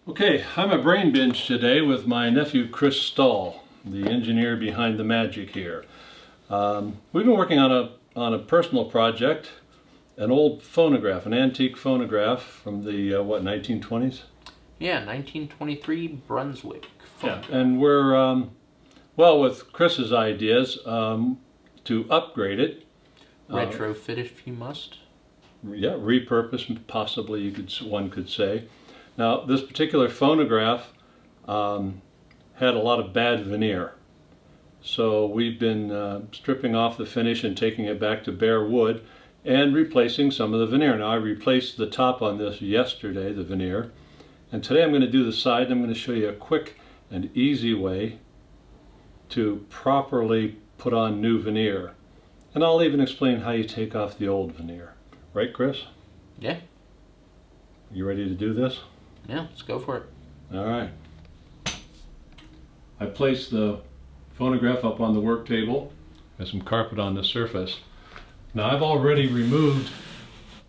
Okay, I'm a brain binge today with my nephew Chris Stahl, the engineer behind the magic here. We've been working on a personal project, an old phonograph, an antique phonograph from the 1920s? Yeah, 1923 Brunswick phonograph. Yeah, and we're well, with Chris's ideas to upgrade it. Retrofit if you must. Yeah, repurpose possibly one could say. Now, this particular phonograph had a lot of bad veneer. So we've been stripping off the finish and taking it back to bare wood and replacing some of the veneer. Now, I replaced the top on this yesterday, the veneer. And today I'm going to do the side, and I'm going to show you a quick and easy way to properly put on new veneer. And I'll even explain how you take off the old veneer. Right, Chris? Yeah. You ready to do this? Yeah, let's go for it. All right. I placed the phonograph up on the work table. There's some carpet on the surface. Now I've already removed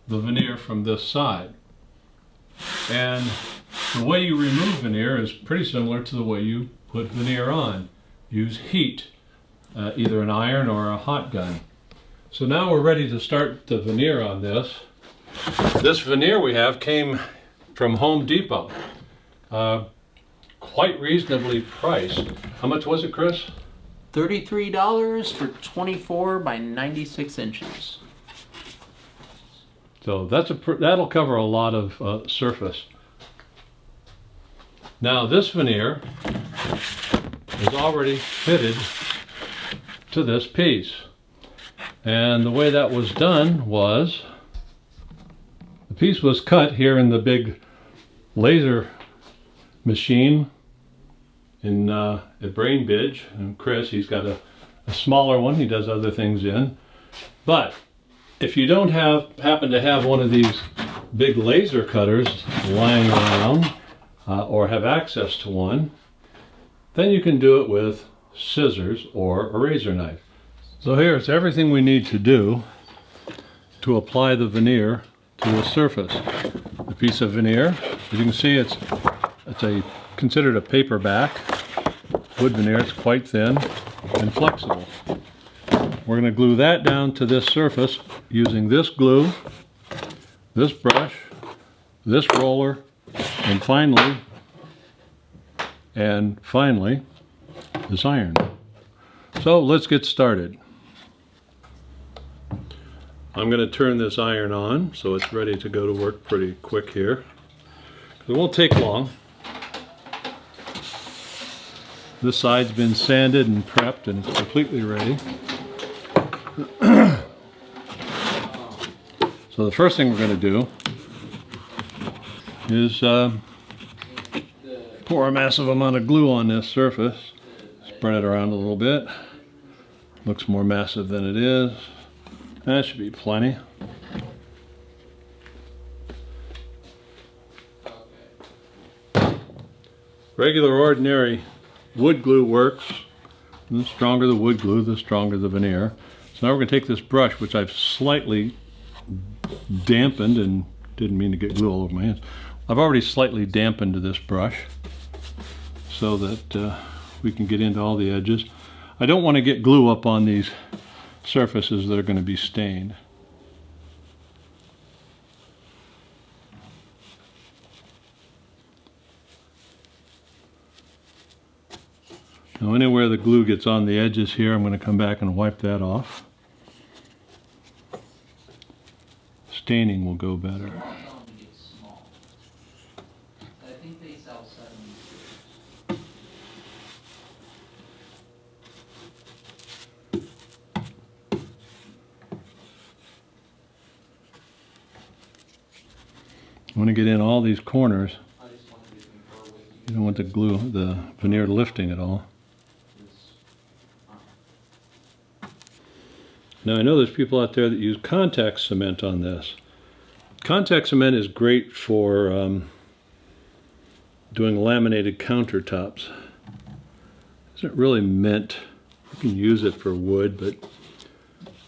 the veneer from this side. And the way you remove veneer is pretty similar to the way you put veneer on. Use heat, either an iron or a hot gun. So now we're ready to start the veneer on this. This veneer we have came from Home Depot. Quite reasonably priced. How much was it, Chris? $33 for 24 by 96 inches. So that'll cover a lot of surface. Now this veneer is already fitted to this piece. And the way that was done was, the piece was cut here in the big laser machine at Brain Binge. And Chris, he's got a smaller one he does other things in. But if you don't happen to have one of these big laser cutters lying around or have access to one, then you can do it with scissors or a razor knife. So here's everything we need to do to apply the veneer to the surface. The piece of veneer, as you can see, it's considered a paperback wood veneer. It's quite thin and flexible. We're going to glue that down to this surface using this glue, this brush, this roller, and finally this iron. So let's get started. I'm going to turn this iron on so it's ready to go to work pretty quick here. It won't take long. This side's been sanded and prepped and it's completely ready. So the first thing we're going to do is pour a massive amount of glue on this surface. Spread it around a little bit. Looks more massive than it is. That should be plenty. Regular ordinary wood glue works. The stronger the wood glue, the stronger the veneer. So now we're going to take this brush, which I've slightly dampened, and didn't mean to get glue all over my hands. I've already slightly dampened this brush so that we can get into all the edges. I don't want to get glue up on these surfaces that are going to be stained. Now anywhere the glue gets on the edges here, I'm going to come back and wipe that off. Staining will go better. I want to get in all these corners. You don't want the veneer lifting at all. Now I know there's people out there that use contact cement on this. Contact cement is great for doing laminated countertops. It isn't really meant, you can use it for wood, but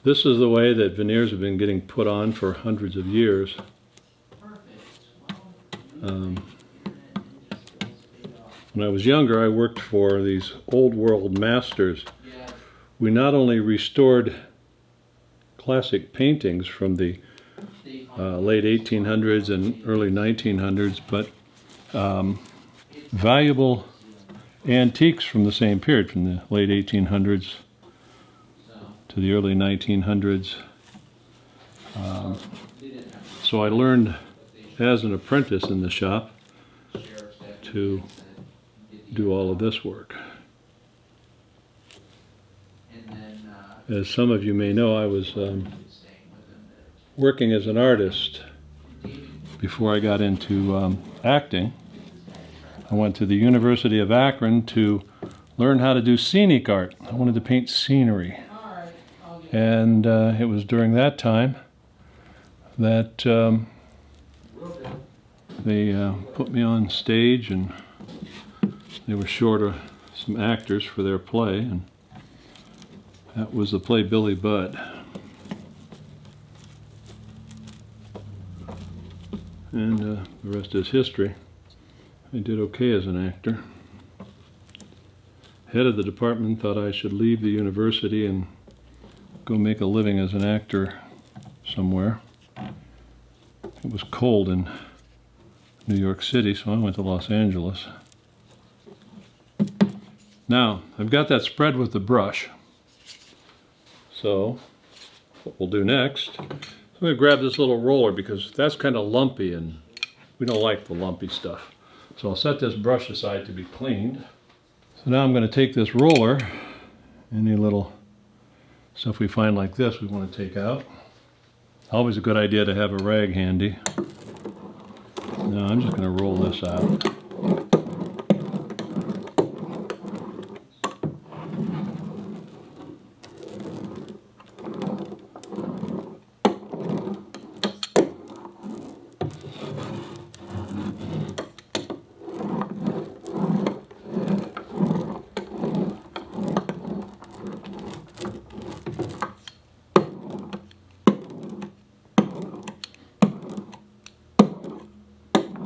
this is the way that veneers have been getting put on for hundreds of years. When I was younger, I worked for these old world masters. We not only restored classic paintings from the late 1800s and early 1900s, but valuable antiques from the same period, from the late 1800s to the early 1900s. So I learned as an apprentice in the shop to do all of this work. As some of you may know, I was working as an artist before I got into acting. I went to the University of Akron to learn how to do scenic art. I wanted to paint scenery. And it was during that time that they put me on stage, and they were short of some actors for their play, and that was the play Billy Budd. And the rest is history. I did okay as an actor. Head of the department thought I should leave the university and go make a living as an actor somewhere. It was cold in New York City, so I went to Los Angeles. Now, I've got that spread with the brush. So, what we'll do next, I'm going to grab this little roller because that's kind of lumpy and we don't like the lumpy stuff. So I'll set this brush aside to be cleaned. So now I'm going to take this roller, any little stuff we find like this we want to take out. Always a good idea to have a rag handy. Now I'm just going to roll this out.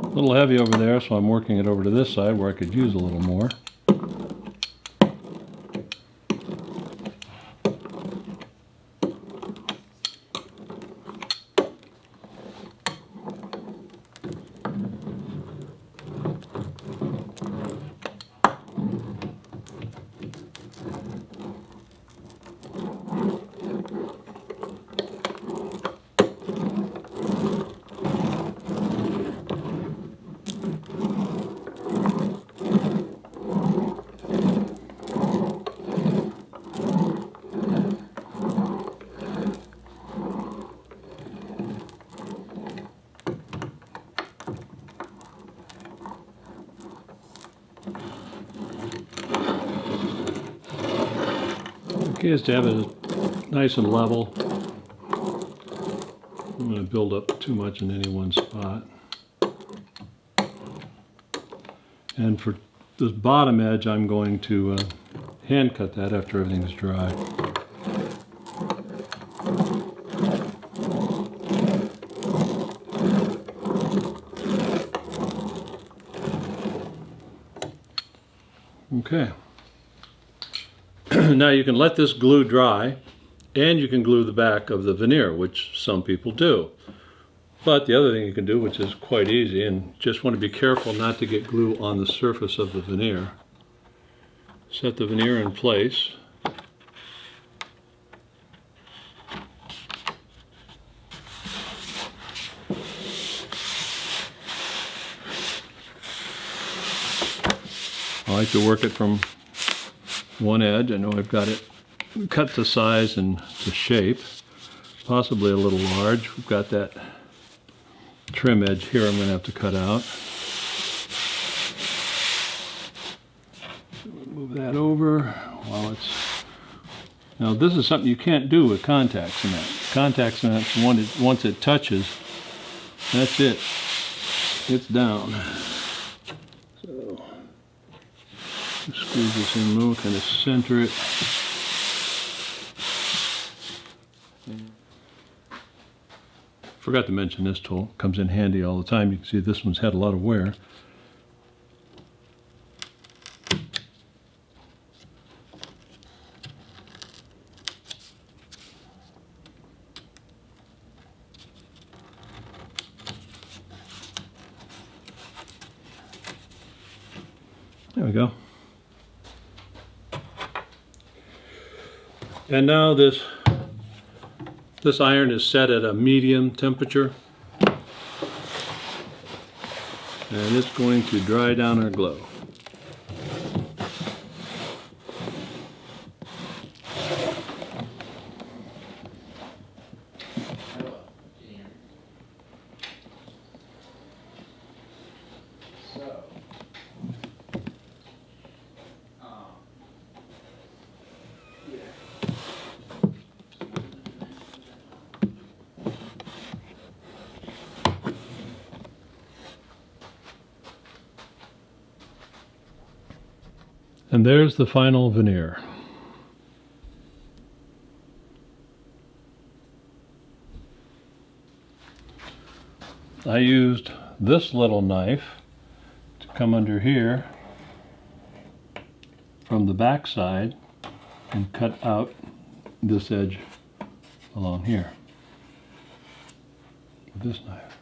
A little heavy over there, so I'm working it over to this side where I could use a little more. Okay, is to have it nice and level. I'm going to build up too much in any one spot. And for this bottom edge, I'm going to hand cut that after everything's dry. Okay. Now you can let this glue dry, and you can glue the back of the veneer, which some people do. But the other thing you can do, which is quite easy, and just want to be careful not to get glue on the surface of the veneer. Set the veneer in place. I like to work it from one edge. I know I've got it cut to size and to shape, possibly a little large. We've got that trim edge here I'm going to have to cut out. Move that over while it's... Now this is something you can't do with contact cement. Contact cement, once it touches, that's it. It's down. So, squeeze this in low, kind of center it. Forgot to mention this tool. Comes in handy all the time. You can see this one's had a lot of wear. There we go. And now this iron is set at a medium temperature. And it's going to dry down our glow. And there's the final veneer. I used this little knife to come under here from the back side and cut out this edge along here with this knife.